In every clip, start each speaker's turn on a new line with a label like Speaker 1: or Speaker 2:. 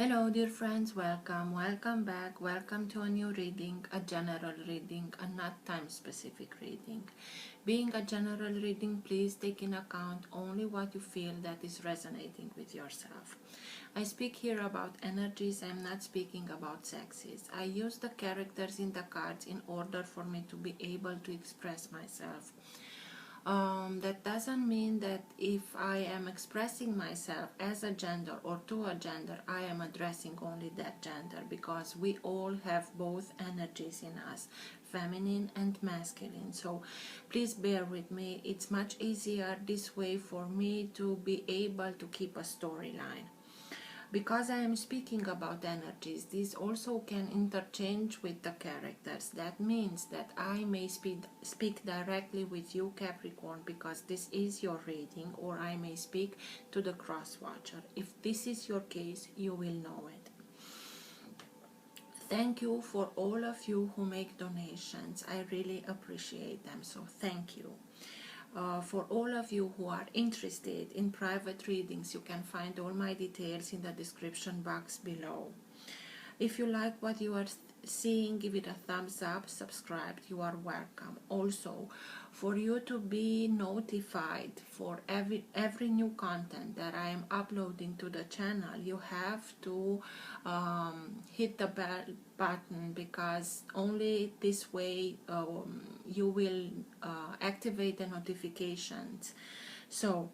Speaker 1: Hello dear friends, welcome back, welcome to a new reading, a general reading, a not time specific reading. Being a general reading, please take in account only what you feel that is resonating with yourself. I speak here about energies, I'm not speaking about sexes. I use the characters in the cards in order for me to be able to express myself. That doesn't mean that if I am expressing myself as a gender or to a gender, I am addressing only that gender, because we all have both energies in us, feminine and masculine. So please bear with me. It's much easier this way for me to be able to keep a storyline. Because I am speaking about energies, this also can interchange with the characters. That means that I may speak directly with you, Capricorn, because this is your reading, or I may speak to the cross-watcher. If this is your case, you will know it. Thank you for all of you who make donations. I really appreciate them, so thank you. For all of you who are interested in private readings, you can find all my details in the description box below. If you like what you are seeing, give it a thumbs up, subscribe, you are welcome. Also, for you to be notified for every new content that I am uploading to the channel, you have to hit the bell button, because only this way you will activate the notifications. So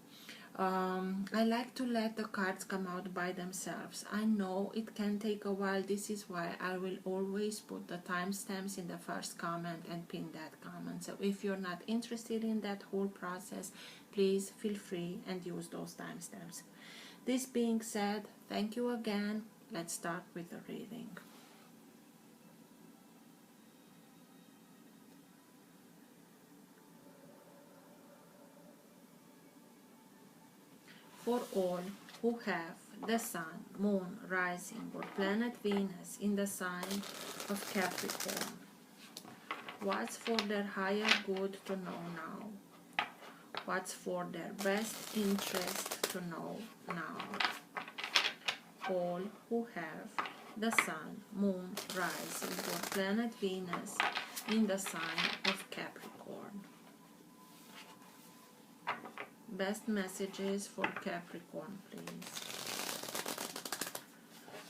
Speaker 1: I like to let the cards come out by themselves. I know it can take a while. This is why I will always put the timestamps in the first comment and pin that comment. So if you're not interested in that whole process, please feel free and use those timestamps. This being said, thank you again. Let's start with the reading. For all who have the Sun, Moon, Rising, or Planet Venus in the sign of Capricorn, what's for their higher good to know now? What's for their best interest to know now? All who have the Sun, Moon, Rising, or Planet Venus in the sign of Capricorn. Best messages for Capricorn, please.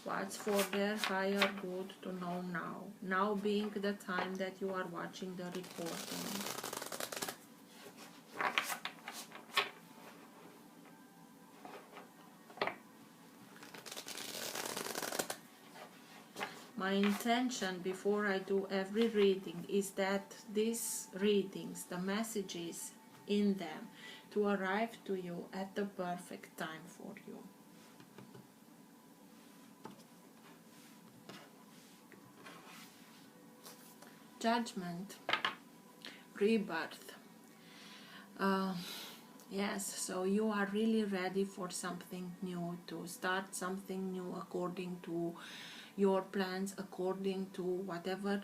Speaker 1: What's for their higher good to know now? Now being the time that you are watching the recording. My intention before I do every reading is that these readings, the messages in them, to arrive to you at the perfect time for you. Judgment, rebirth. Yes, so you are really ready for something new, to start something new according to your plans, according to whatever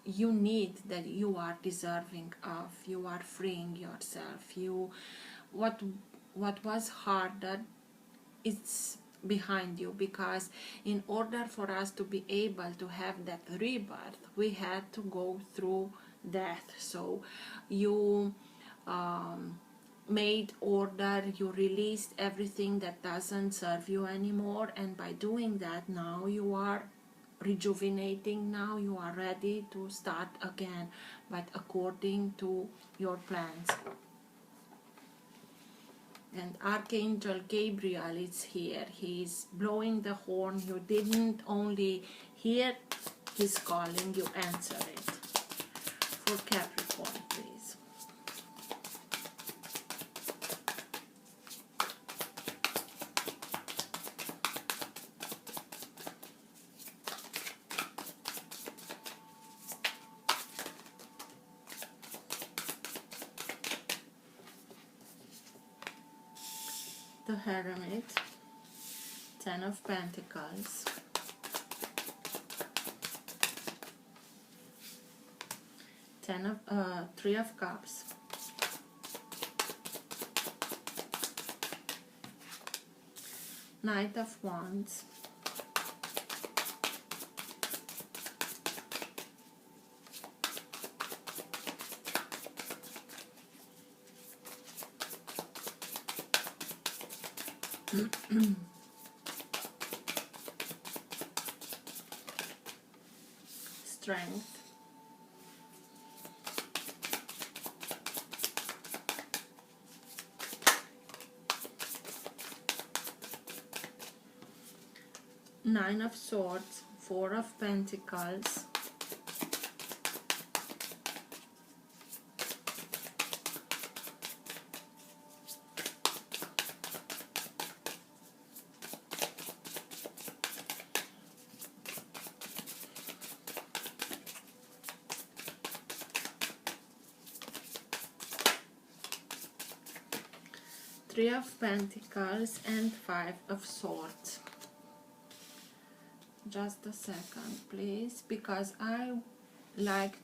Speaker 1: you need, that you are deserving of. You are freeing yourself. What was harder, it's behind you, because in order for us to be able to have that rebirth, we had to go through death. So you made order, you released everything that doesn't serve you anymore, and by doing that, now you are rejuvenating. Now you are ready to start again, but according to your plans. And Archangel Gabriel is here. He is blowing the horn. You didn't only hear his calling, you answer it. For Capricorn, please. The Hermit, Ten of Pentacles, Three of Cups, Knight of Wands, Strength. Nine of Swords, Four of Pentacles, Three of Pentacles, and Five of Swords. Just a second, please, because I like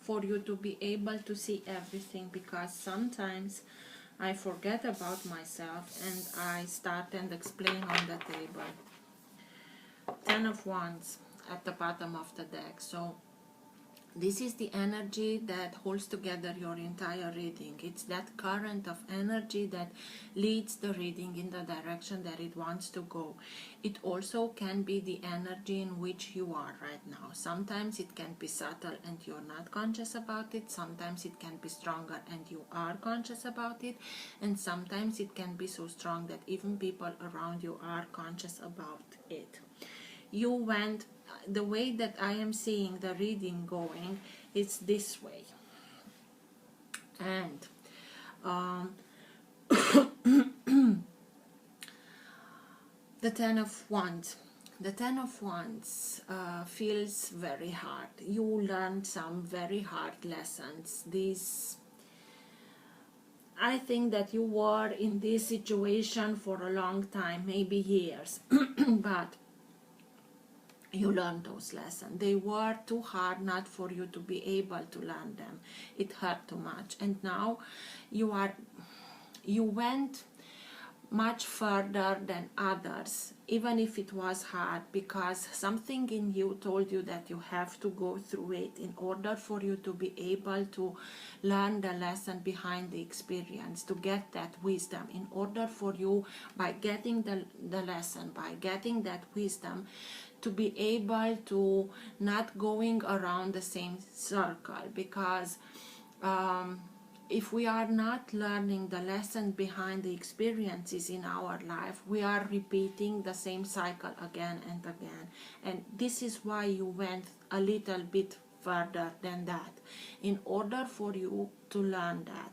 Speaker 1: for you to be able to see everything, because sometimes I forget about myself and I start and explain on the table. Ten of Wands at the bottom of the deck. So this is the energy that holds together your entire reading. It's that current of energy that leads the reading in the direction that it wants to go. It also can be the energy in which you are right now. Sometimes it can be subtle and you're not conscious about it. Sometimes it can be stronger and you are conscious about it. And sometimes it can be so strong that even people around you are conscious about it. You went, the way that I am seeing the reading going, it's this way. And the Ten of Wands. The Ten of Wands feels very hard. You learned some very hard lessons. I think that you were in this situation for a long time, maybe years, but you learned those lessons. They were too hard not for you to be able to learn them. It hurt too much. And now you went much further than others, even if it was hard, because something in you told you that you have to go through it in order for you to be able to learn the lesson behind the experience, to get that wisdom. In order for you, by getting the lesson, by getting that wisdom, to be able to not going around the same circle, because if we are not learning the lesson behind the experiences in our life, we are repeating the same cycle again and again. And this is why you went a little bit further than that, in order for you to learn that,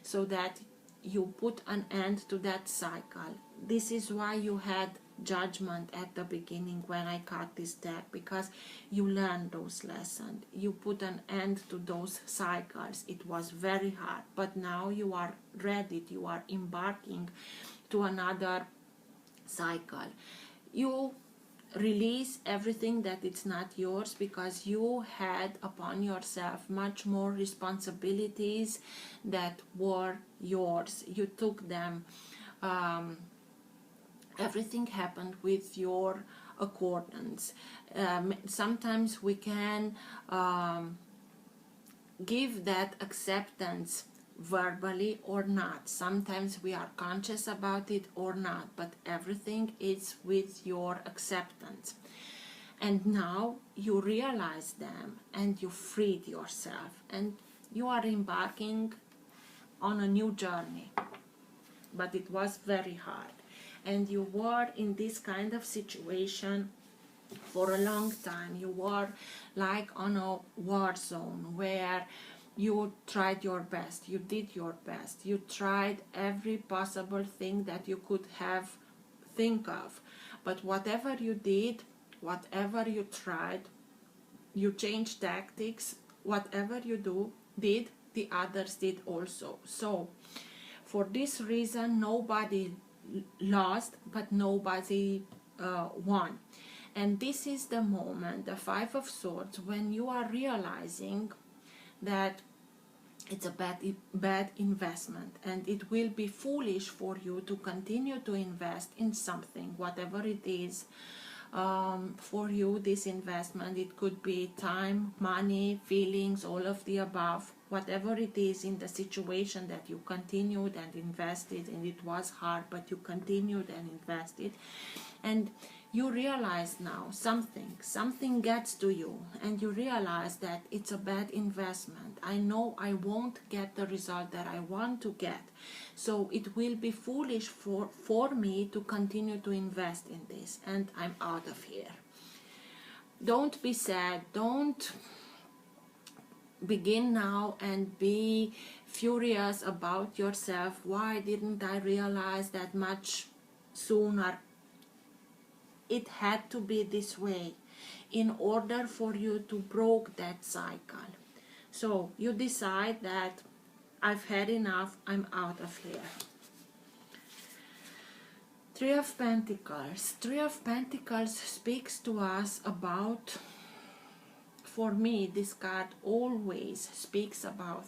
Speaker 1: so that you put an end to that cycle. This is why you had Judgment at the beginning when I cut this deck, because you learned those lessons. You put an end to those cycles. It was very hard, but now you are ready. You are embarking to another cycle. You release everything that it's not yours, because you had upon yourself much more responsibilities that were yours. You took them. Everything happened with your accordance. Sometimes we can give that acceptance verbally or not. Sometimes we are conscious about it or not, but everything is with your acceptance. And now you realize them and you freed yourself and you are embarking on a new journey. But it was very hard. And you were in this kind of situation for a long time. You were like on a war zone where you tried your best, you did your best, you tried every possible thing that you could have think of. But whatever you did, whatever you tried, you changed tactics, whatever you did, the others did also. So for this reason, nobody lost, but nobody won. And this is the moment, the Five of Swords, when you are realizing that it's a bad investment, and it will be foolish for you to continue to invest in something, whatever it is. For you, this investment, it could be time, money, feelings, all of the above. whatever it is in the situation that you continued and invested, and it was hard, but you continued and invested, and you realize now something gets to you, and you realize that it's a bad investment. I know I won't get the result that I want to get, so it will be foolish for me to continue to invest in this, and I'm out of here. Don't be sad, don't begin now and be furious about yourself. Why didn't I realize that much sooner? It had to be this way in order for you to break that cycle. So you decide that I've had enough, I'm out of here. Three of Pentacles. Three of Pentacles speaks to us about, for me, this card always speaks about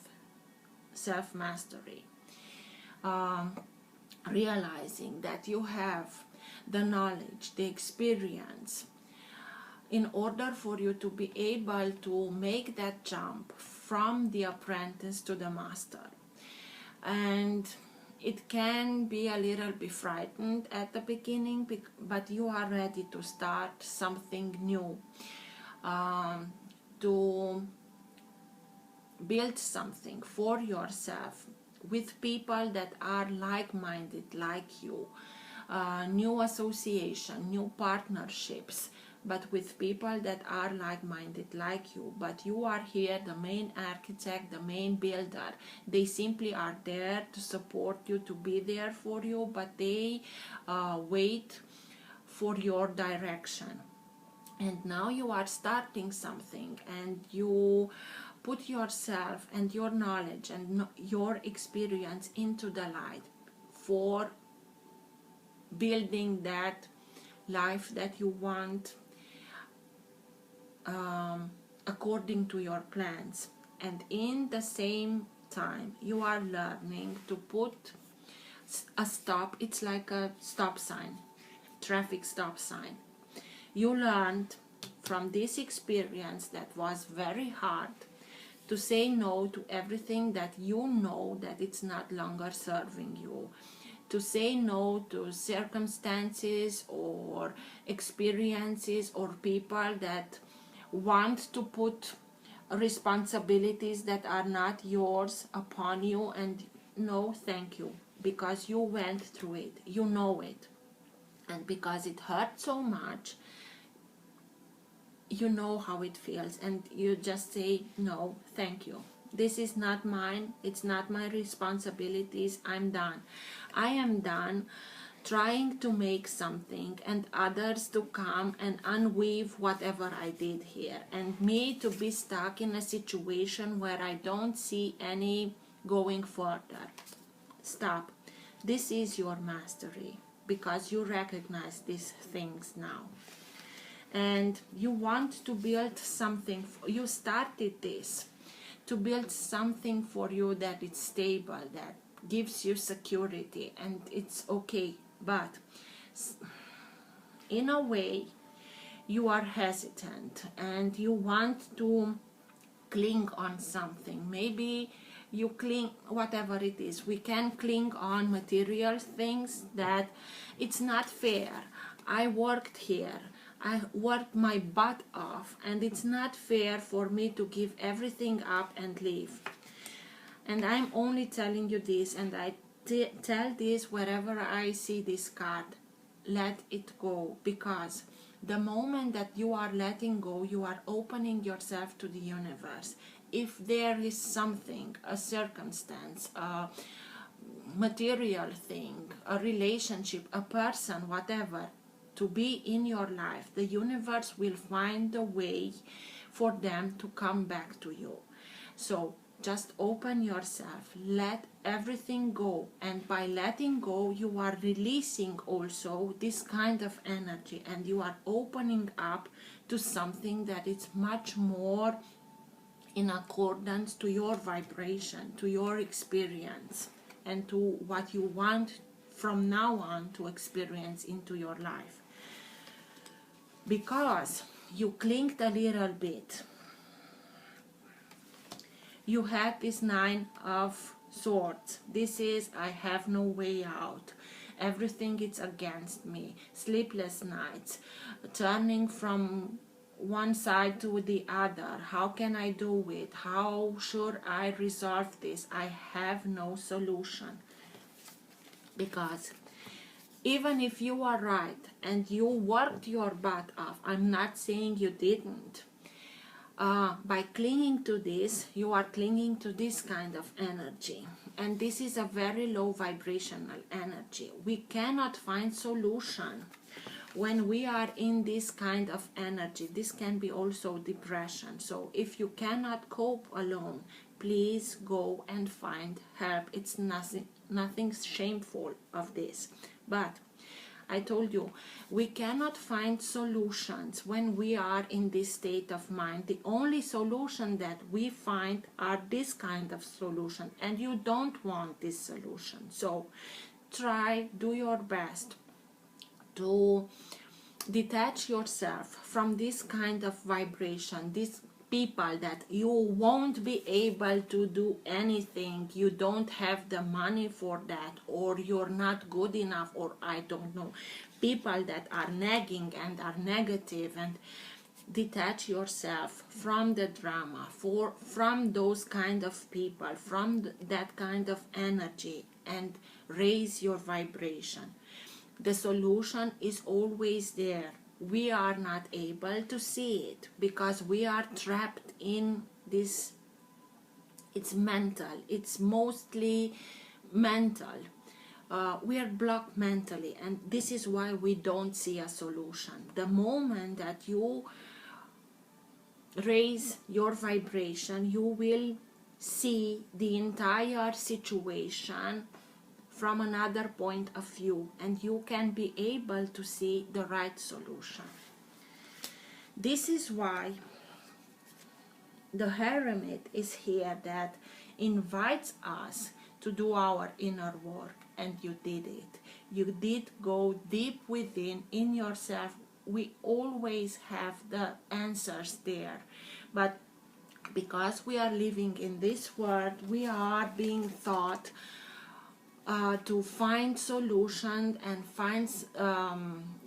Speaker 1: self-mastery. Realizing that you have the knowledge, the experience, in order for you to be able to make that jump from the apprentice to the master. And it can be a little bit frightened at the beginning, but you are ready to start something new, to build something for yourself with people that are like-minded like you, new association, new partnerships, but with people that are like-minded like you. But you are here, the main architect, the main builder. They simply are there to support you, to be there for you, but they wait for your direction. And now you are starting something, and you put yourself and your knowledge and your experience into the light for building that life that you want, according to your plans. And in the same time you are learning to put a stop. It's like a stop sign, traffic stop sign. You learned from this experience that was very hard to say no to everything that you know that it's not longer serving you, to say no to circumstances or experiences or people that want to put responsibilities that are not yours upon you. And no, thank you, because you went through it, you know it, and because it hurt so much, you know how it feels, and you just say no, thank you. This is not mine, it's not my responsibilities, I'm done. I am done trying to make something and others to come and unweave whatever I did here, and me to be stuck in a situation where I don't see any going further. Stop. This is your mastery, because you recognize these things now. And you want to build something, you started this to build something for you that is stable, that gives you security, and it's okay. But in a way you are hesitant and you want to cling on something. Maybe you cling, whatever it is, we can cling on material things that it's not fair. I worked here, I worked my butt off, and it's not fair for me to give everything up and leave. And I'm only telling you this, and I tell this wherever I see this card. Let it go, because the moment that you are letting go, you are opening yourself to the universe. If there is something, a circumstance, a material thing, a relationship, a person, whatever, to be in your life, the universe will find a way for them to come back to you. So just open yourself, let everything go, and by letting go you are releasing also this kind of energy, and you are opening up to something that is much more in accordance to your vibration, to your experience, and to what you want from now on to experience into your life. Because you clinged a little bit, you had this Nine of Swords. This is, I have no way out. Everything is against me. Sleepless nights. Turning from one side to the other. How can I do it? How should I resolve this? I have no solution. Because even if you are right and you worked your butt off, I'm not saying you didn't. By clinging to this, you are clinging to this kind of energy. And this is a very low vibrational energy. We cannot find solution when we are in this kind of energy. This can be also depression. So if you cannot cope alone, please go and find help. It's nothing shameful of this. But I told you, we cannot find solutions when we are in this state of mind. The only solution that we find are this kind of solution, and you don't want this solution. So try, do your best to detach yourself from this kind of vibration, these people that you won't be able to do anything, you don't have the money for that, or you're not good enough, or I don't know, people that are nagging and are negative. And detach yourself from the drama, from those kind of people, from that kind of energy, and raise your vibration. The solution is always there. We are not able to see it because we are trapped in this. It's mental. It's mostly mental. We are blocked mentally, and this is why we don't see a solution. The moment that you raise your vibration, you will see the entire situation from another point of view, and you can be able to see the right solution. This is why the Hermit is here, that invites us to do our inner work, and you did it. You did go deep within in yourself. We always have the answers there, but because we are living in this world, we are being taught to find solution and find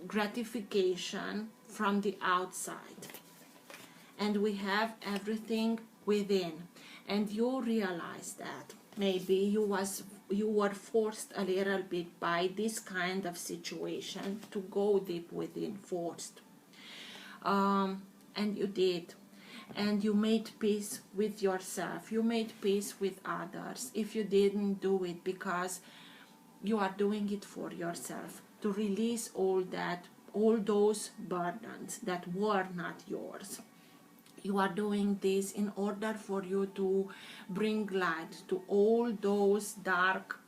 Speaker 1: gratification from the outside, and we have everything within. And you realize that maybe you were forced a little bit by this kind of situation to go deep within, forced, and you did. And you made peace with yourself, you made peace with others. If you didn't do it, because you are doing it for yourself, to release all those burdens that were not yours. You are doing this in order for you to bring light to all those dark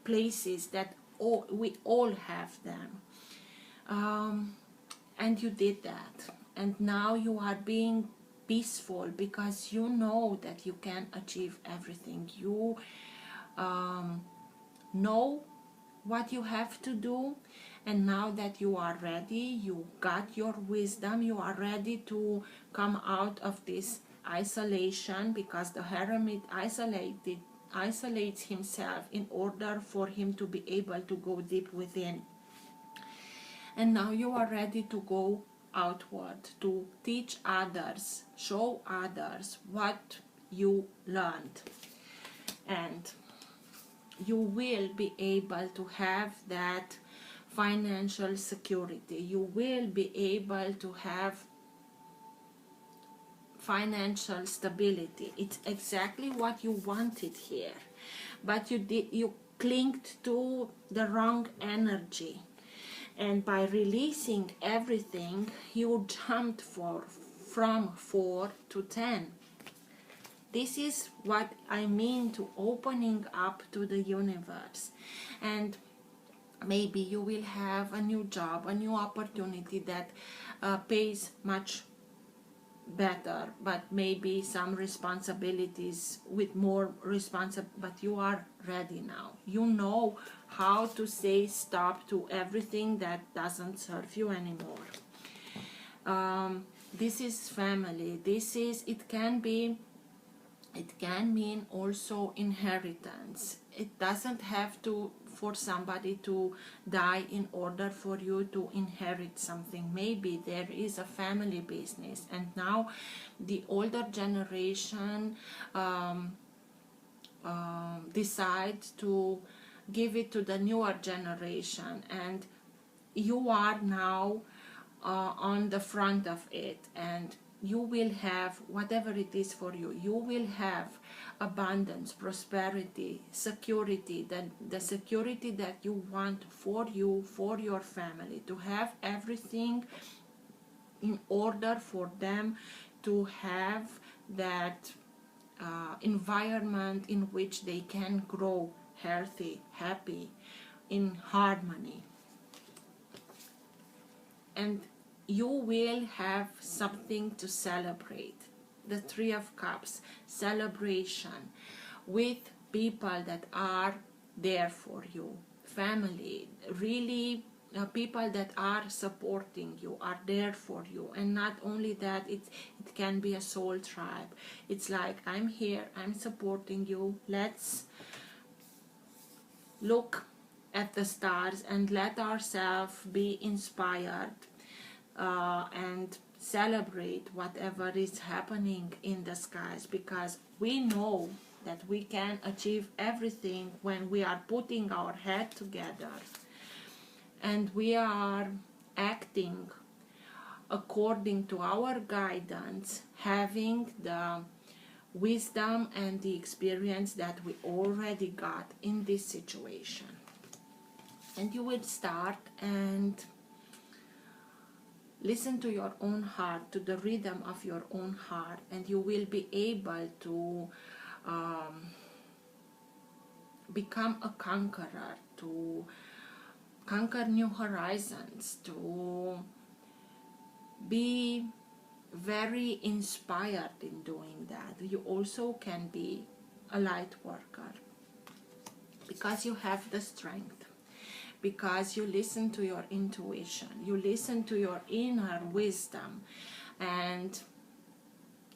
Speaker 1: places that we all have them. And you did that, and now you are being peaceful because you know that you can achieve everything. You know what you have to do, and now that you are ready, you got your wisdom, you are ready to come out of this isolation, because the Hermit isolates himself in order for him to be able to go deep within. And now you are ready to go outward, to teach others, show others what you learned, and you will be able to have that financial security. You will be able to have financial stability. It's exactly what you wanted here, but you clinged to the wrong energy. And by releasing everything, you jumped from 4 to 10. This is what I mean to opening up to the universe. And maybe you will have a new job, a new opportunity that pays much better, but maybe some responsibilities with more but you are ready now. You know how to say stop to everything that doesn't serve you anymore. This is family. It can be It can mean also inheritance. It doesn't have to for somebody to die in order for you to inherit something. Maybe there is a family business and now the older generation decides to give it to the newer generation, and you are now on the front of it, and you will have whatever it is for you. You will have abundance, prosperity, security, the security that you want for you, for your family, to have everything in order for them to have that environment in which they can grow healthy, happy, in harmony. And you will have something to celebrate. The Three of Cups, celebration with people that are there for you, family, really people that are supporting you, are there for you. And not only that, it can be a soul tribe. It's like, I'm here, I'm supporting you, let's look at the stars and let ourselves be inspired and celebrate whatever is happening in the skies, because we know that we can achieve everything when we are putting our head together and we are acting according to our guidance, having the wisdom and the experience that we already got in this situation. And you will start and listen to your own heart, to the rhythm of your own heart, and you will be able to become a conqueror, to conquer new horizons, to be very inspired in doing that. You also can be a light worker because you have the strength, because you listen to your intuition, you listen to your inner wisdom. And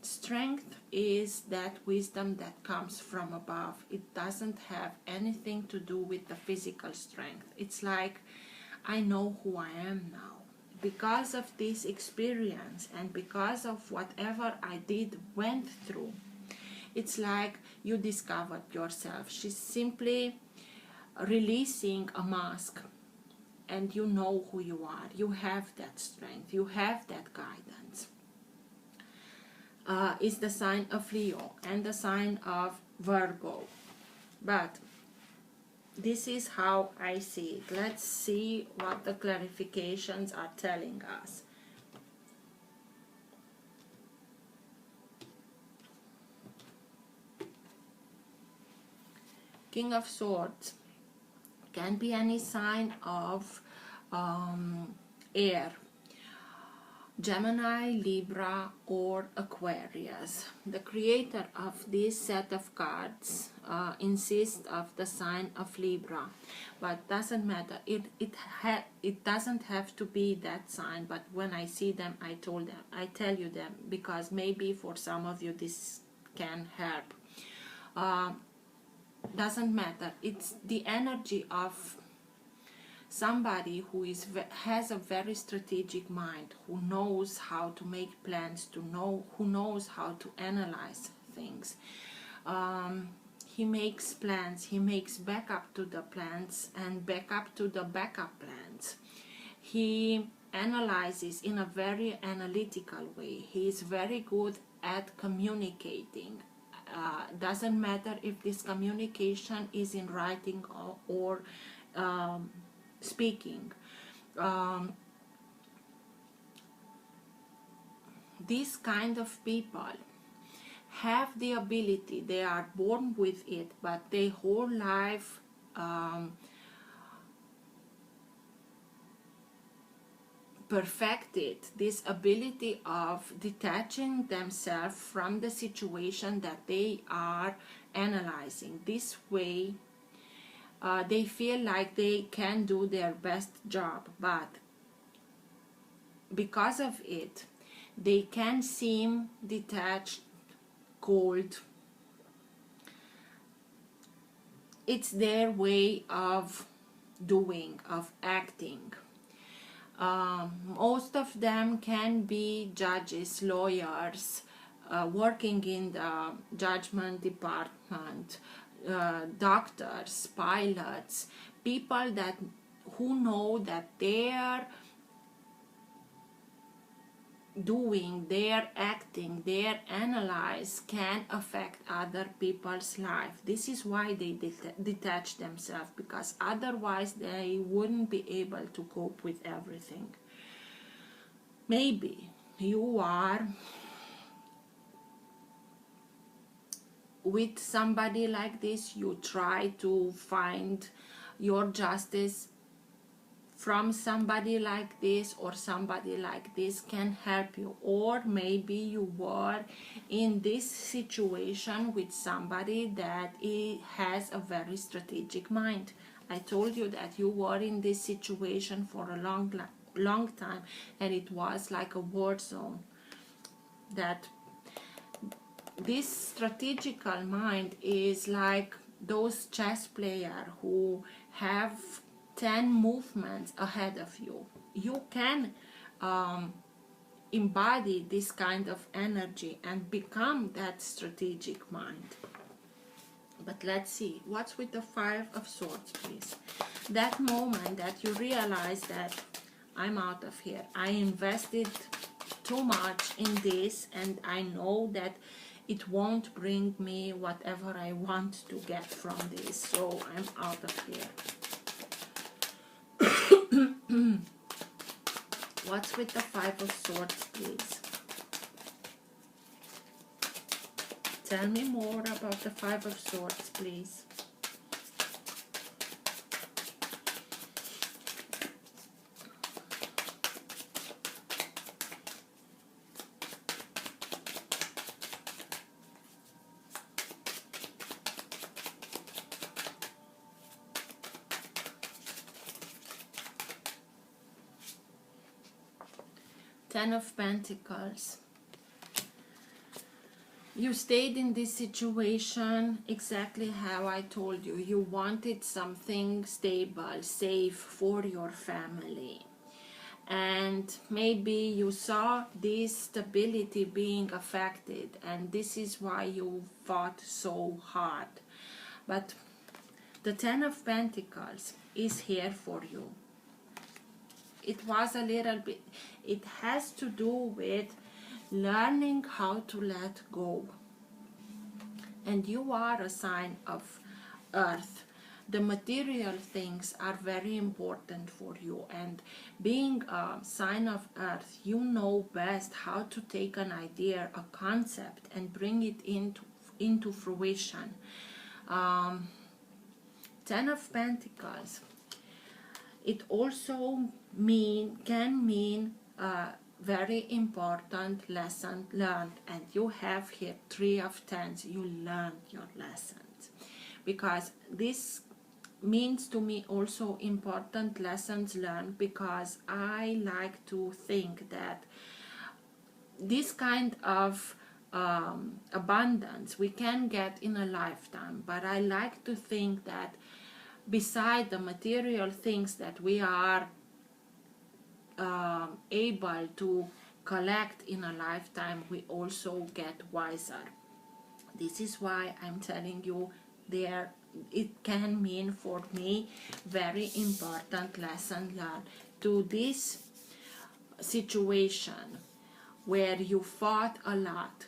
Speaker 1: strength is that wisdom that comes from above. It doesn't have anything to do with the physical strength. It's like, I know who I am now. Because of this experience and because of whatever I went through, it's like you discovered yourself. She's simply releasing a mask, and you know who you are. You have that strength, you have that guidance. It's the sign of Leo and the sign of Virgo, but this is how I see it. Let's see what the clarifications are telling us. King of Swords can be any sign of air, Gemini, Libra, or Aquarius. The creator of this set of cards insists of the sign of Libra, but doesn't matter. It doesn't have to be that sign. But when I see them, I tell you them, because maybe for some of you this can help. Doesn't matter. It's the energy of somebody who has a very strategic mind, who knows how to make plans, who knows how to analyze things. He makes plans, he makes backup to the plans and backup to the backup plans. He analyzes in a very analytical way. He is very good at communicating. Doesn't matter if this communication is in writing or speaking. These kind of people have the ability, they are born with it, but their whole life perfected this ability of detaching themselves from the situation that they are analyzing. This way they feel like they can do their best job, but because of it they can seem detached, cold, it's their way of doing, of acting. Most of them can be judges, lawyers, working in the judgment department, doctors, pilots, people that who know that their doing, their acting, their analyze can affect other people's life. This is why they detach themselves, because otherwise they wouldn't be able to cope with everything. Maybe you are with somebody like this, you try to find your justice from somebody like this, or somebody like this can help you. Or maybe you were in this situation with somebody that has a very strategic mind. I told you that you were in this situation for a long time, and it was like a war zone. That this strategical mind is like those chess players who have 10 movements ahead of you. You can embody this kind of energy and become that strategic mind. But let's see, what's with the Five of Swords, please? That moment that you realize that I'm out of here, I invested too much in this, and I know that it won't bring me whatever I want to get from this, so I'm out of here. What's with the Five of Swords, please? Tell me more about the Five of Swords, please. Ten of Pentacles. You stayed in this situation exactly how I told you. You wanted something stable, safe for your family. And maybe you saw this stability being affected, and this is why you fought so hard. But the Ten of Pentacles is here for you. It was a little bit, it has to do with learning how to let go. And you are a sign of earth. The material things are very important for you, and being a sign of earth, you know best how to take an idea, a concept, and bring it into fruition. Ten of Pentacles, it also can mean very important lesson learned, and you have here Three of Tens. You learned your lessons, because this means to me also important lessons learned, because I like to think that this kind of abundance we can get in a lifetime, but I like to think that beside the material things that we are able to collect in a lifetime, we also get wiser. This is why I'm telling you, there it can mean for me very important lesson learned to this situation where you fought a lot,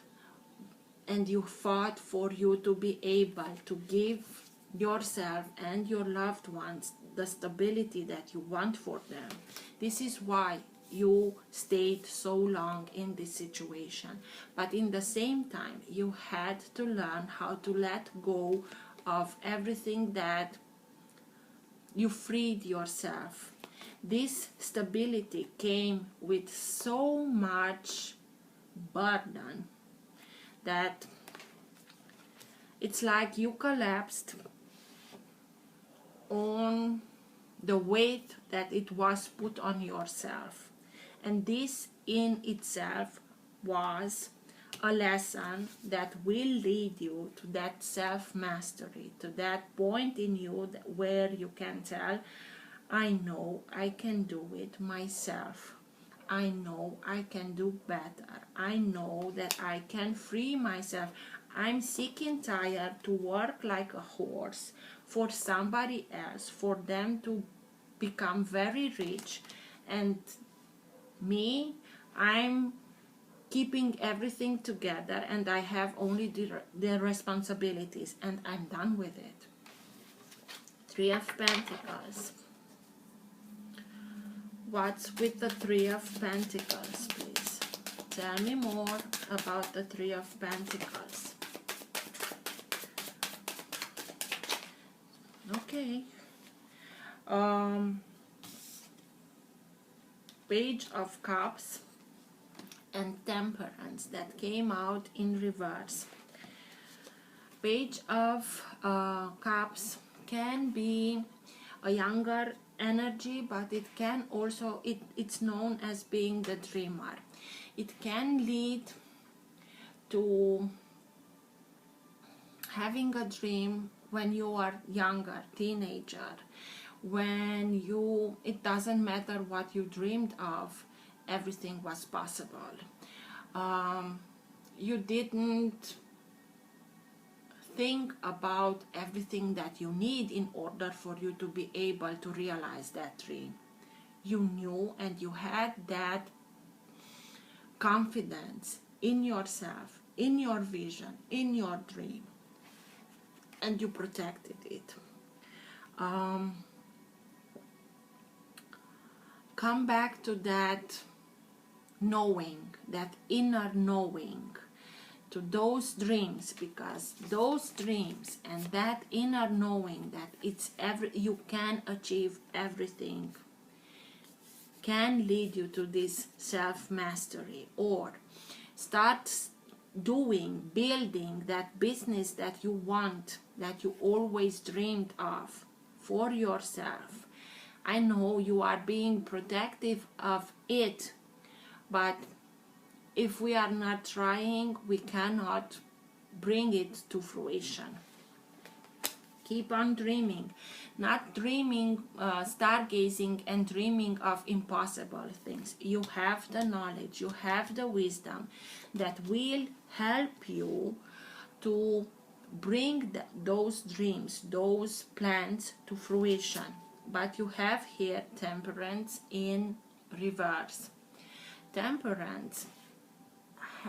Speaker 1: and you fought for you to be able to give yourself and your loved ones the stability that you want for them. This is why you stayed so long in this situation. But in the same time, you had to learn how to let go of everything that you freed yourself. This stability came with so much burden that it's like you collapsed on the weight that it was put on yourself. And this in itself was a lesson that will lead you to that self-mastery, to that point in you where you can tell, I know I can do it myself. I know I can do better. I know that I can free myself. I'm sick and tired to work like a horse for somebody else, for them to become very rich, and me, I'm keeping everything together, and I have only the responsibilities, and I'm done with it. Three of Pentacles. What's with the Three of Pentacles, please? Tell me more about the Three of Pentacles. Okay. Page of Cups and Temperance that came out in reverse. Page of Cups can be a younger energy, but it can also, it's known as being the dreamer. It can lead to having a dream when you are younger, teenager, when you, it doesn't matter what you dreamed of, everything was possible. You didn't think about everything that you need in order for you to be able to realize that dream. You knew, and you had that confidence in yourself, in your vision, in your dream, and you protected it. Come back to that knowing, that inner knowing, to those dreams, because those dreams and that inner knowing that it's you can achieve everything can lead you to this self-mastery, or start building that business that you want, that you always dreamed of for yourself. I know you are being protective of it, but if we are not trying, we cannot bring it to fruition. Keep on dreaming, not dreaming, stargazing and dreaming of impossible things. You have the knowledge, you have the wisdom that will help you to bring those dreams, those plans to fruition. But you have here Temperance in reverse. Temperance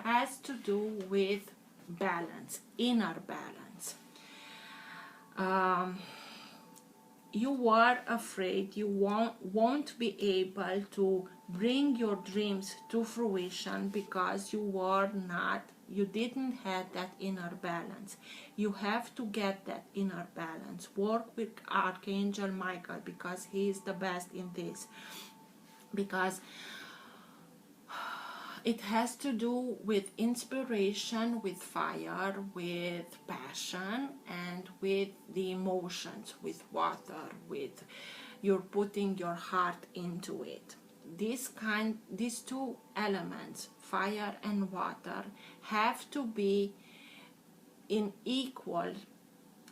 Speaker 1: has to do with balance, inner balance. You were afraid you won't be able to bring your dreams to fruition because you didn't have that inner balance. You have to get that inner balance. Work with Archangel Michael, because he is the best in this. Because it has to do with inspiration, with fire, with passion, and with the emotions, with water, with you're putting your heart into it. These two elements, fire and water, have to be in equal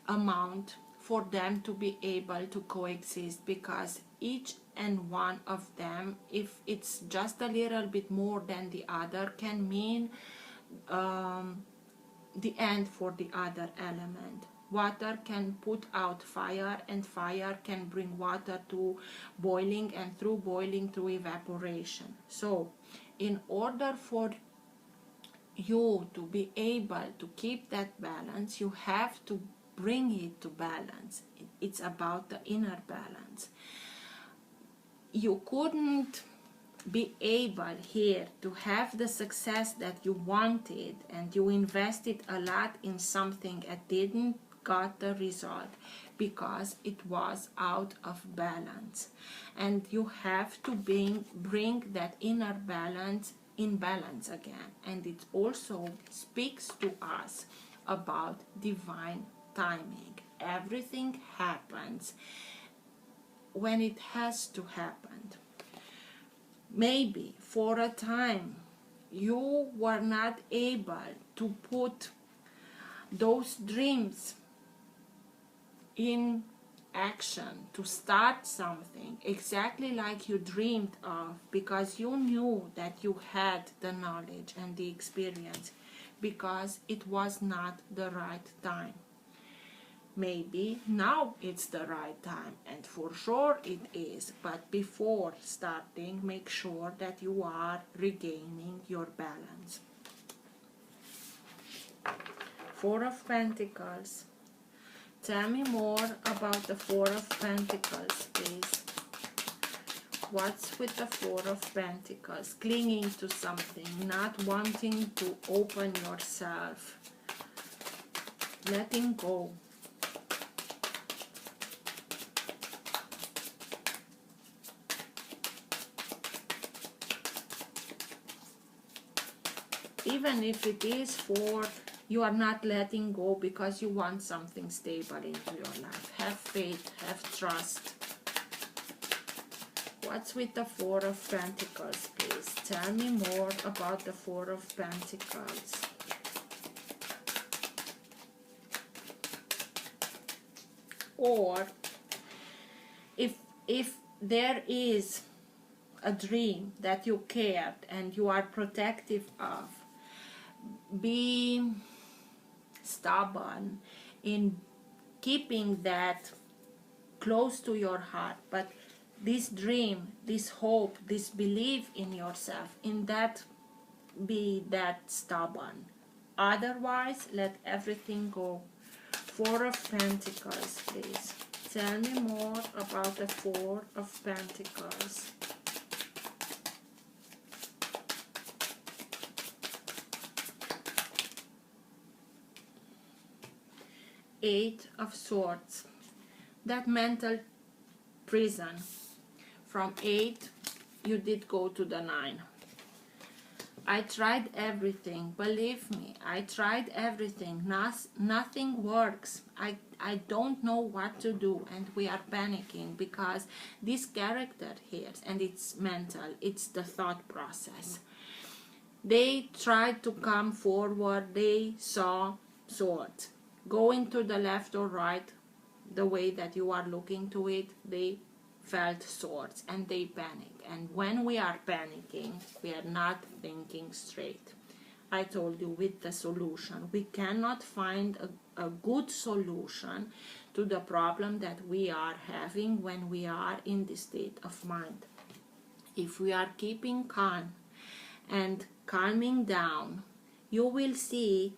Speaker 1: amount for them to be able to coexist, because each and one of them, if it's just a little bit more than the other, can mean the end for the other element. Water can put out fire, and fire can bring water to boiling, and through boiling to evaporation. So in order for you to be able to keep that balance, you have to bring it to balance. It's about the inner balance. You couldn't be able here to have the success that you wanted, and you invested a lot in something and didn't got the result because it was out of balance. And you have to bring that inner balance in balance again. And it also speaks to us about divine timing. Everything happens when it has to happen. Maybe for a time you were not able to put those dreams in action, to start something exactly like you dreamed of, because you knew that you had the knowledge and the experience, because it was not the right time. Maybe now it's the right time, and for sure it is, but before starting, make sure that you are regaining your balance. Four of Pentacles. Tell me more about the Four of Pentacles, please. What's with the Four of Pentacles? Clinging to something, not wanting to open yourself, letting go. Even if it is for you are not letting go because you want something stable into your life. Have faith, have trust. What's with the Four of Pentacles, please? Tell me more about the Four of Pentacles. Or if there is a dream that you cared and you are protective of, be stubborn in keeping that close to your heart, but this dream, this hope, this belief in yourself, in that, be that stubborn. Otherwise, let everything go. Four of Pentacles, please. Tell me more about the Four of Pentacles. Eight of Swords. That mental prison. From 8, you did go to the 9. I tried everything. Believe me, I tried everything. Nothing works. I don't know what to do, and we are panicking because this character here, and it's mental, it's the thought process. They tried to come forward. They saw swords. Going to the left or right, the way that you are looking to it, they felt swords and they panic. And when we are panicking, we are not thinking straight. I told you with the solution, we cannot find a good solution to the problem that we are having when we are in this state of mind. If we are keeping calm and calming down, you will see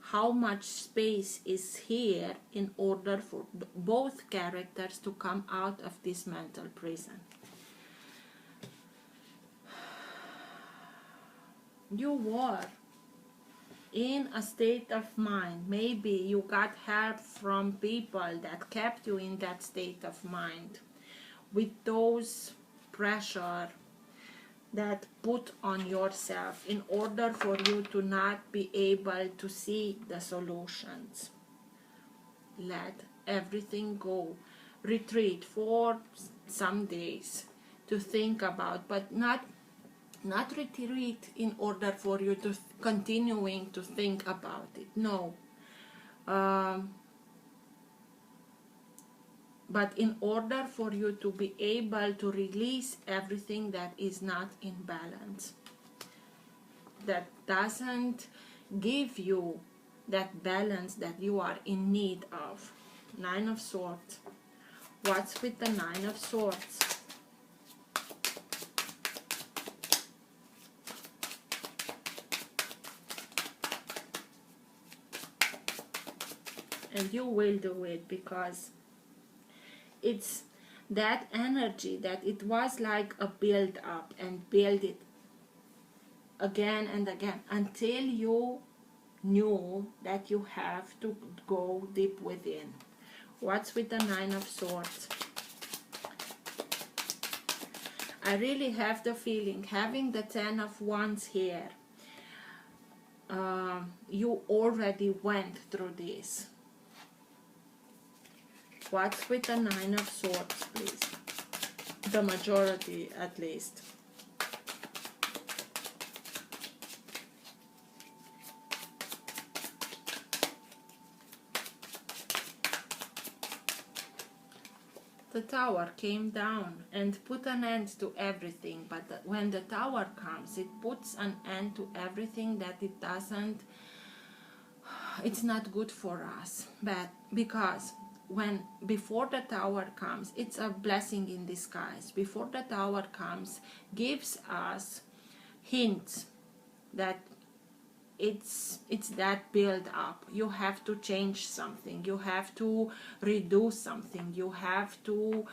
Speaker 1: how much space is here in order for both characters to come out of this mental prison. You were in a state of mind. Maybe you got help from people that kept you in that state of mind, with those pressure that put on yourself in order for you to not be able to see the solutions. Let everything go. Retreat for some days to think about, but not retreat in order for you to continuing to think about it. No. But in order for you to be able to release everything that is not in balance, that doesn't give you that balance that you are in need of. Nine of Swords. What's with the Nine of Swords? And you will do it, because it's that energy that it was like a build up and build it again and again until you knew that you have to go deep within. What's with the Nine of Swords? I really have the feeling, having the Ten of Wands here, you already went through this. What's with the Nine of Swords, please? The majority, at least. the Tower came down and put an end to everything. But when the Tower comes, it puts an end to everything that it doesn't, it's not good for us. But because before the Tower comes, it's a blessing in disguise. Before the Tower comes, gives us hints that it's that build up. You have to change something, you have to redo something, you have to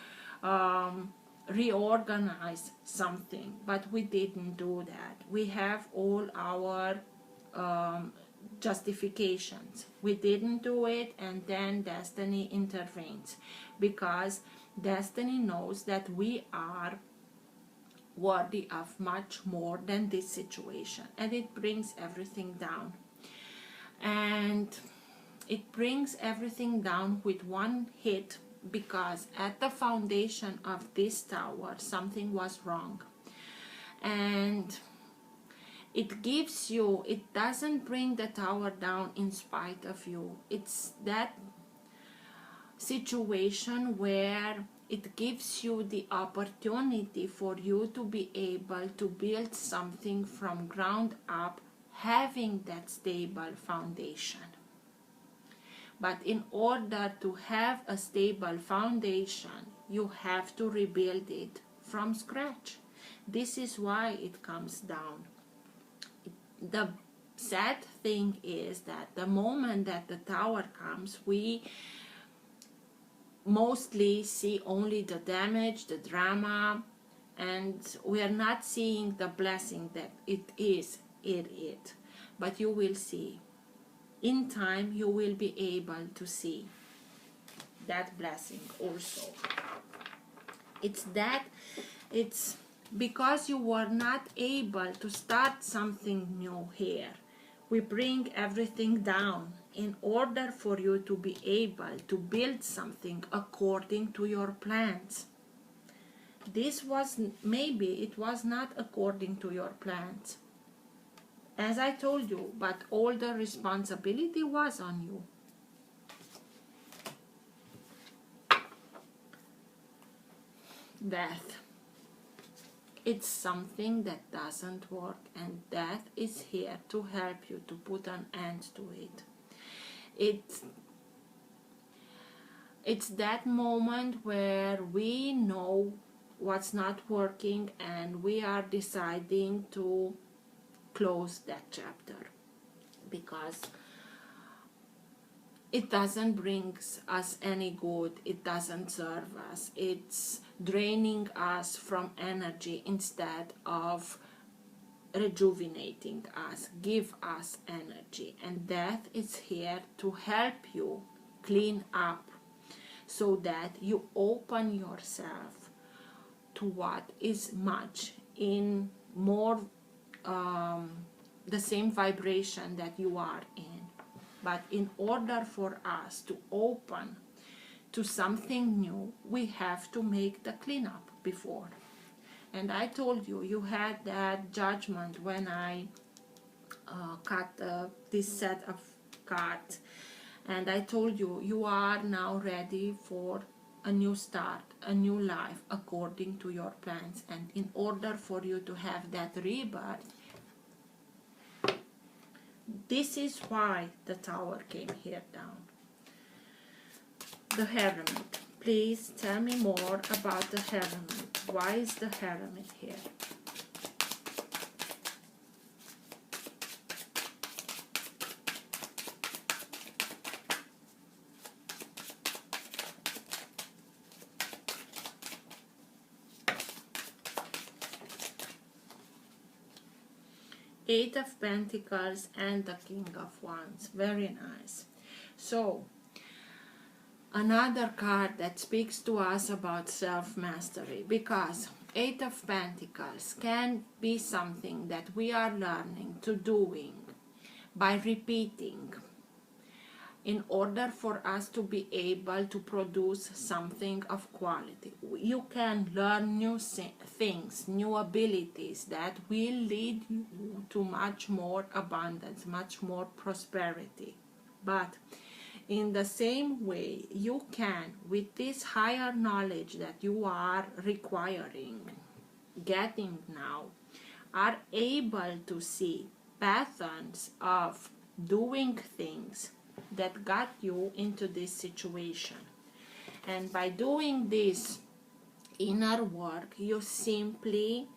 Speaker 1: reorganize something. But we didn't do that. We have all our justifications. We didn't do it, and then destiny intervenes, because destiny knows that we are worthy of much more than this situation, and it brings everything down. And it brings everything down with one hit, because at the foundation of this Tower something was wrong. And it gives you, it doesn't bring the Tower down in spite of you. It's that situation where it gives you the opportunity for you to be able to build something from ground up, having that stable foundation. But in order to have a stable foundation, you have to rebuild it from scratch. This is why it comes down. The sad thing is that the moment that the Tower comes, we mostly see only the damage, the drama, and we are not seeing the blessing that it is in it. But you will see. In time, you will be able to see that blessing also. It's because you were not able to start something new here. We bring everything down in order for you to be able to build something according to your plans. This was, maybe it was not according to your plans, as I told you, but all the responsibility was on you. Death. It's something that doesn't work, and death is here to help you to put an end to it. It's that moment where we know what's not working and we are deciding to close that chapter, because it doesn't bring us any good, it doesn't serve us, it's draining us from energy instead of rejuvenating us, give us energy. And death is here to help you clean up, so that you open yourself to what is much in more the same vibration that you are in. But in order for us to open to something new, we have to make the cleanup before. And I told you, you had that judgment when I cut this set of cards. And I told you, you are now ready for a new start, a new life according to your plans. And in order for you to have that rebirth, this is why the Tower came here down. The Hermit. Please tell me more about the Hermit. Why is the Hermit here? Eight of Pentacles and the King of Wands. Very nice. So, another card that speaks to us about self-mastery, because Eight of Pentacles can be something that we are learning to doing by repeating in order for us to be able to produce something of quality. You can learn new things, new abilities that will lead you to much more abundance, much more prosperity. But in the same way, you can, with this higher knowledge that you are requiring, getting now, are able to see patterns of doing things that got you into this situation. And by doing this inner work, you simply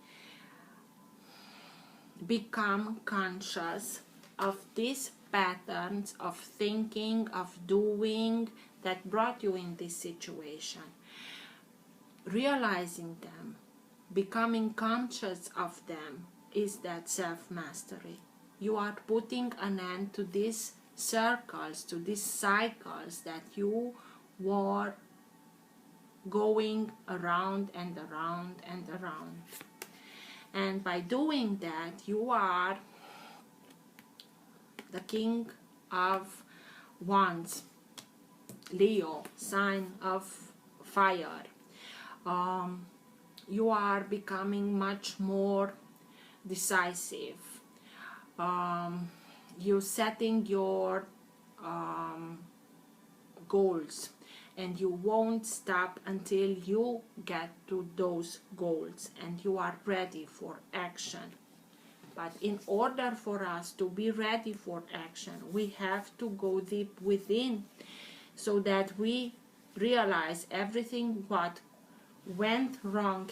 Speaker 1: become conscious of these patterns of thinking, of doing that brought you in this situation. Realizing them, becoming conscious of them, is that self-mastery. You are putting an end to these circles, to these cycles that you were going around and around and around. And by doing that, you are the King of Wands, Leo, sign of fire. You are becoming much more decisive. You're setting your goals, and you won't stop until you get to those goals and you are ready for action. But in order for us to be ready for action, we have to go deep within, so that we realize everything what went wrong.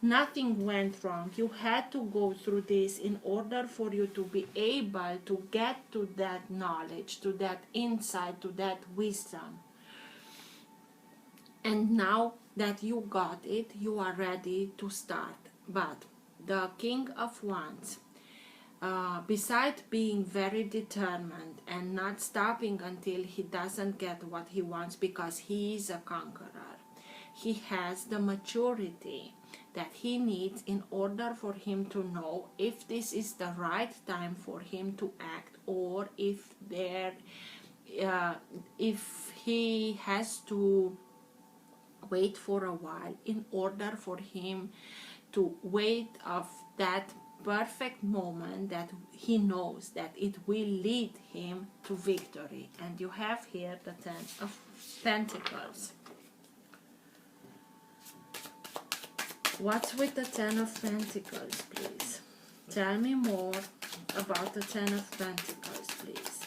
Speaker 1: Nothing went wrong. You had to go through this in order for you to be able to get to that knowledge, to that insight, to that wisdom. And now that you got it, you are ready to start. But the King of Wands, besides being very determined and not stopping until he doesn't get what he wants, because he is a conqueror, he has the maturity that he needs in order for him to know if this is the right time for him to act, or if he has to wait for a while in order for him to wait of that perfect moment that he knows that it will lead him to victory. And you have here the Ten of Pentacles. What's with the Ten of Pentacles, please? Tell me more about the Ten of Pentacles, please.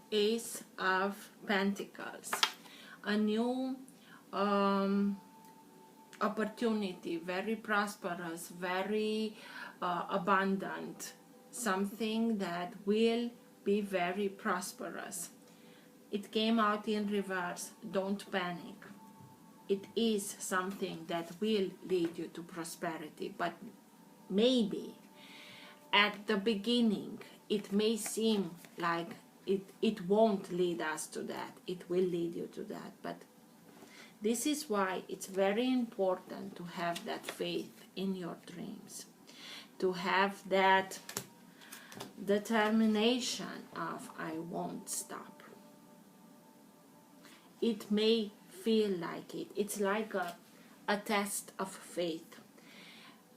Speaker 1: Ace of Pentacles. A new opportunity, very prosperous, very abundant, something that will be very prosperous. It came out in reverse. Don't panic. It is something that will lead you to prosperity, but maybe at the beginning it may seem like it won't lead us to that. It will lead you to that. But this is why it's very important to have that faith in your dreams, to have that determination of I won't stop. It may feel like it. It's like a test of faith.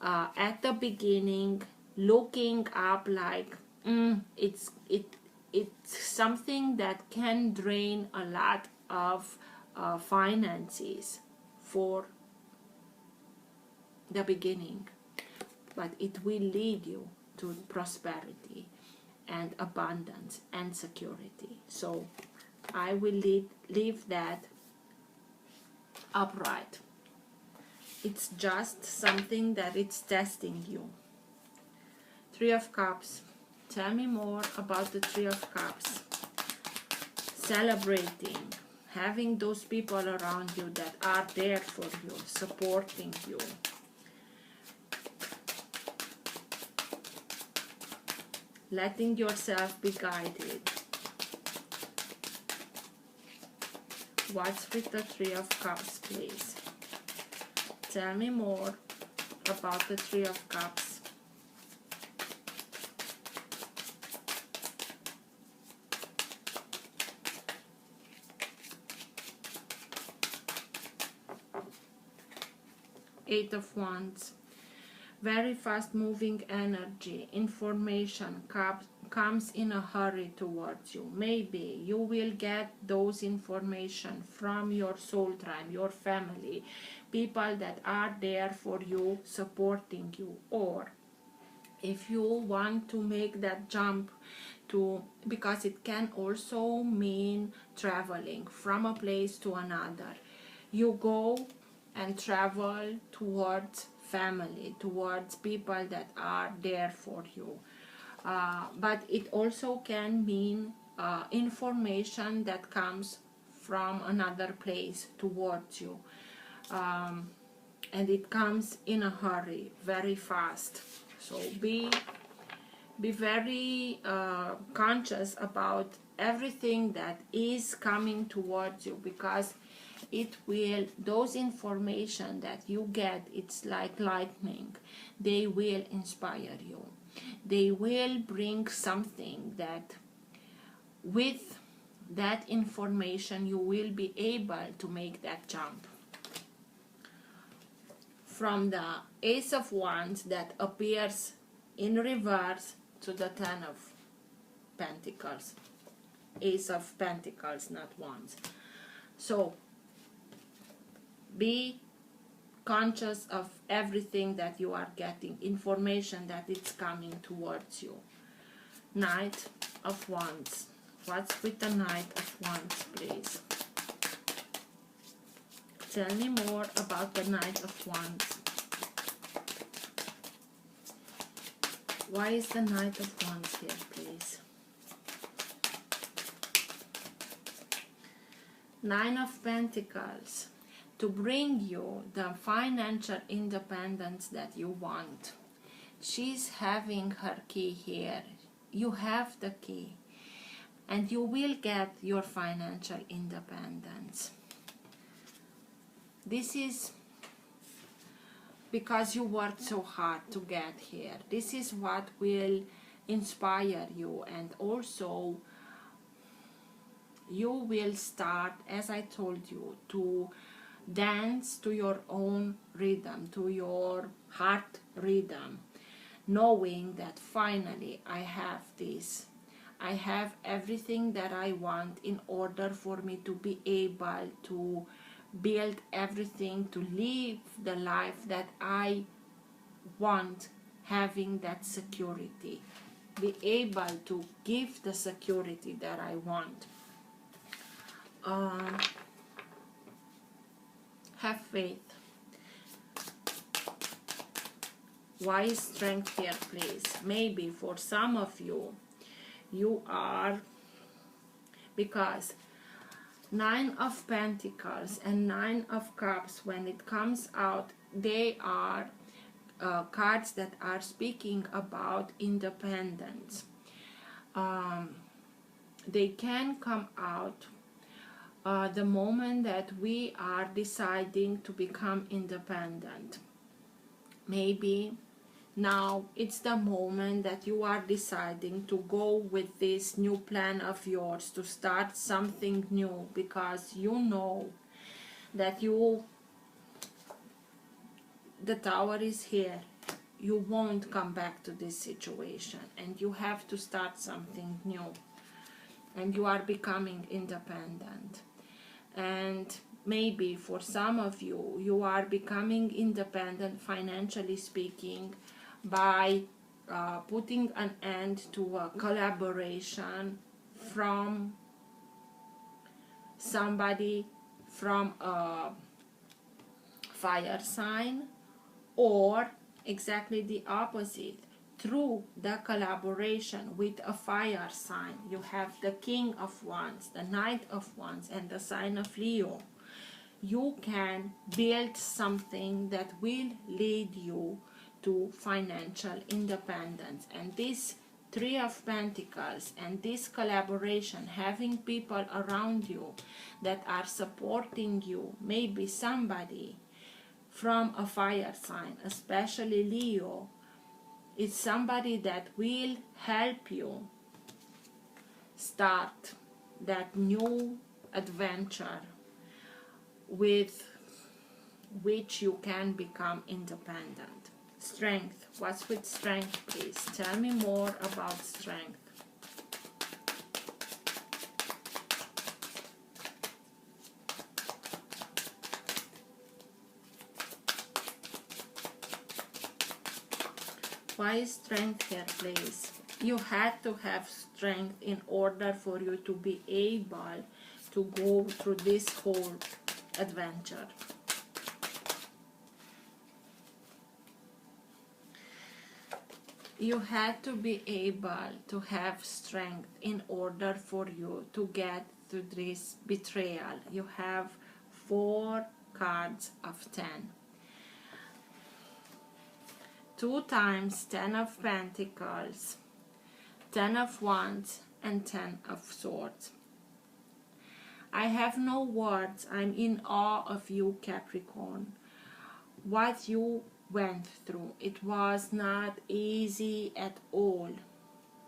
Speaker 1: At the beginning, looking up like it's something that can drain a lot of finances for the beginning, but it will lead you to prosperity and abundance and security. So I will leave that upright. It's just something that it's testing you. Three of Cups. Tell me more about the Three of Cups. Celebrating, having those people around you that are there for you, supporting you. Letting yourself be guided. What's with the Three of Cups, please? Tell me more about the Three of Cups. Eight of Wands. Very fast moving energy. Information comes in a hurry towards you. Maybe you will get those information from your soul tribe, your family, people that are there for you, supporting you. Or if you want to make that jump to, because it can also mean traveling from a place to another, you go and travel towards family, towards people that are there for you. But it also can mean information that comes from another place towards you, and it comes in a hurry, very fast. So be very conscious about everything that is coming towards you, because it will, those information that you get, it's like lightning. They will inspire you. They will bring something that with that information you will be able to make that jump. From the Ace of Wands that appears in reverse to the Ten of Pentacles. Ace of Pentacles, not Wands. So be conscious of everything that you are getting, information that it's coming towards you. Knight of Wands. What's with the Knight of Wands, please? Tell me more about the Knight of Wands. Why is the Knight of Wands here, please? Nine of Pentacles. To bring you the financial independence that you want. She's having her key here. You have the key. And you will get your financial independence. This is because you worked so hard to get here. This is what will inspire you, and also you will start, as I told you, to dance to your own rhythm, to your heart rhythm, knowing that finally I have this. I have everything that I want in order for me to be able to build everything, to live the life that I want, having that security, be able to give the security that I want. Have faith. Why is strength here, please? Maybe for some of you, you are, because Nine of Pentacles and Nine of Cups, when it comes out, they are cards that are speaking about independence. They can come out the moment that we are deciding to become independent. Maybe now it's the moment that you are deciding to go with this new plan of yours, to start something new, because you know that the Tower is here. You won't come back to this situation, and you have to start something new, and you are becoming independent. And maybe for some of you, you are becoming independent financially speaking by putting an end to a collaboration from somebody from a fire sign, or exactly the opposite. Through the collaboration with a fire sign, you have the King of Wands, the Knight of Wands, and the sign of Leo. You can build something that will lead you to financial independence. And this Three of Pentacles and this collaboration, having people around you that are supporting you, maybe somebody from a fire sign, especially Leo, it's somebody that will help you start that new adventure with which you can become independent. Strength. What's with strength, please? Tell me more about strength. Why is strength here, please? You had to have strength in order for you to be able to go through this whole adventure. You had to be able to have strength in order for you to get to this betrayal. You have 4 cards of 10. 2 times 10 of Pentacles, 10 of Wands, and 10 of Swords. I have no words. I'm in awe of you, Capricorn. What you went through, it was not easy at all,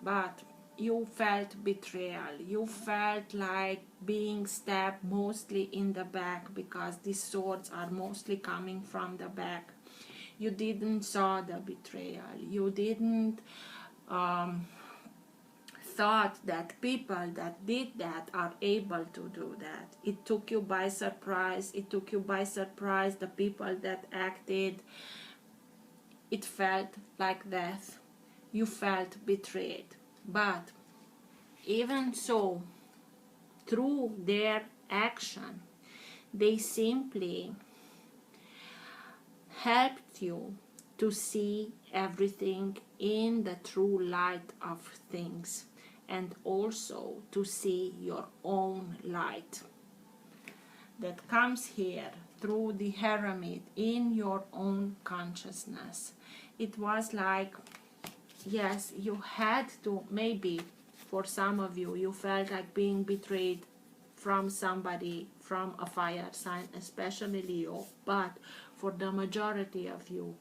Speaker 1: but you felt betrayal. You felt like being stabbed mostly in the back, because these swords are mostly coming from the back. You didn't saw the betrayal. You didn't thought that people that did that are able to do that. It took you by surprise. It took you by surprise. The people that acted, it felt like death. You felt betrayed. But even so, through their action, they simply helped you to see everything in the true light of things, and also to see your own light that comes here through the Hermit in your own consciousness. It was like, yes, you had to, maybe for some of you, you felt like being betrayed from somebody, from a fire sign, especially Leo, but for the majority of you,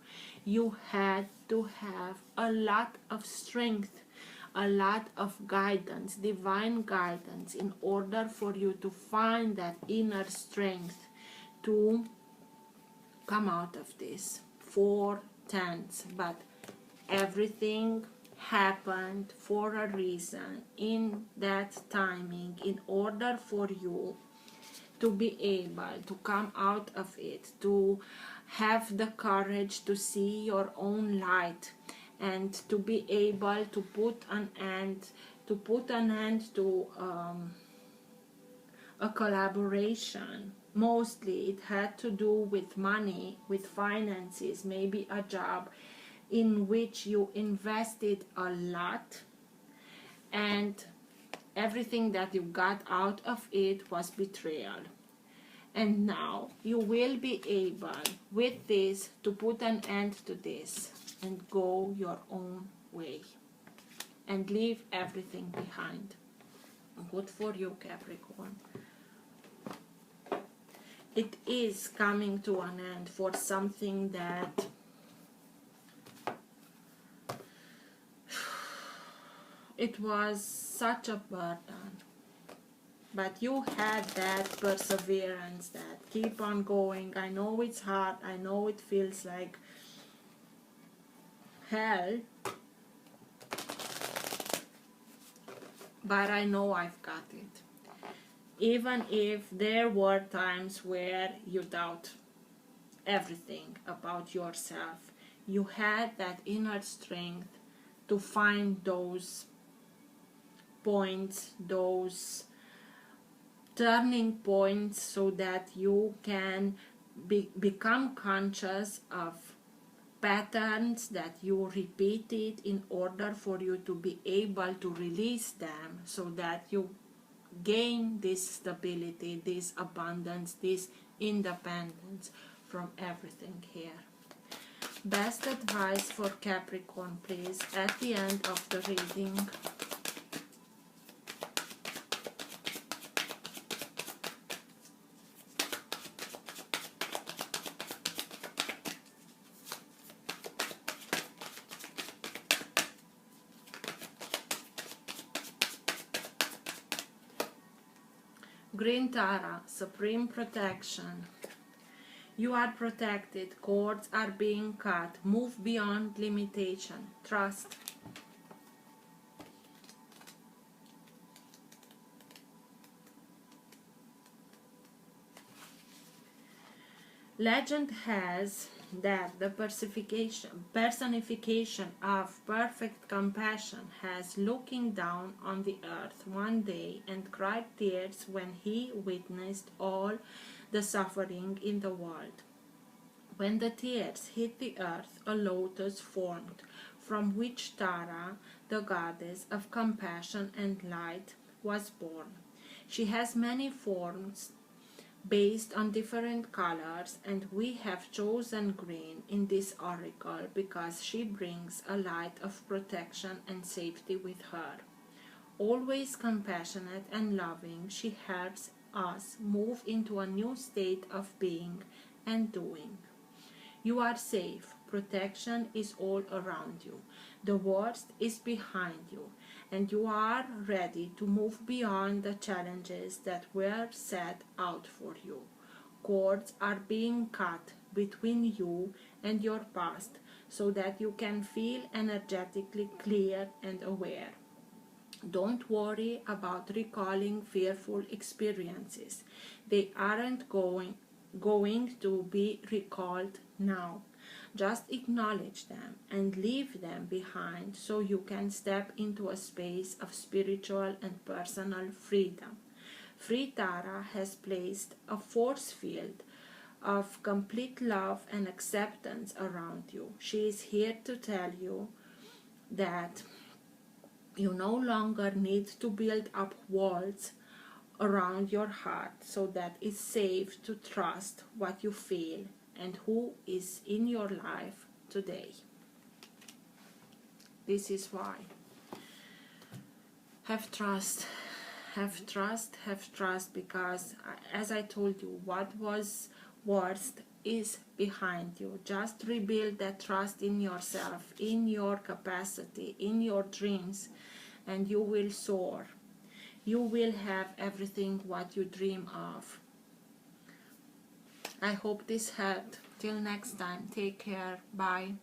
Speaker 1: you had to have a lot of strength, a lot of guidance, divine guidance, in order for you to find that inner strength to come out of this. 4 tens, but everything happened for a reason in that timing, in order for you to be able to come out of it, to have the courage to see your own light, and to be able to put an end to a collaboration. Mostly it had to do with money, with finances, maybe a job in which you invested a lot, and everything that you got out of it was betrayal. And now you will be able with this to put an end to this and go your own way and leave everything behind. Good for you, Capricorn. It is coming to an end for something that it was such a burden. But you had that perseverance, that keep on going. I know it's hard. I know it feels like hell. But I know I've got it. Even if there were times where you doubt everything about yourself, you had that inner strength to find those points, those turning points, so that you can become conscious of patterns that you repeated in order for you to be able to release them, so that you gain this stability, this abundance, this independence from everything here. Best advice for Capricorn, please, at the end of the reading. Green Tara, Supreme Protection. You are protected. Cords are being cut. Move beyond limitation. Trust. Legend has that the personification of perfect compassion has looking down on the earth one day and cried tears when he witnessed all the suffering in the world. When the tears hit the earth, a lotus formed, from which Tara, the goddess of compassion and light, was born. She has many forms based on different colors, and we have chosen green in this oracle because she brings a light of protection and safety with her. Always compassionate and loving, she helps us move into a new state of being and doing. You are safe. Protection is all around you. The worst is behind you, and you are ready to move beyond the challenges that were set out for you. Cords are being cut between you and your past so that you can feel energetically clear and aware. Don't worry about recalling fearful experiences. They aren't going to be recalled now. Just acknowledge them and leave them behind so you can step into a space of spiritual and personal freedom. Free Tara has placed a force field of complete love and acceptance around you. She is here to tell you that you no longer need to build up walls around your heart so that it's safe to trust what you feel and who is in your life today. This is why. Have trust, because as I told you, what was worst is behind you. Just rebuild that trust in yourself, in your capacity, in your dreams, and you will soar. You will have everything what you dream of. I hope this helped. Till next time, take care. Bye.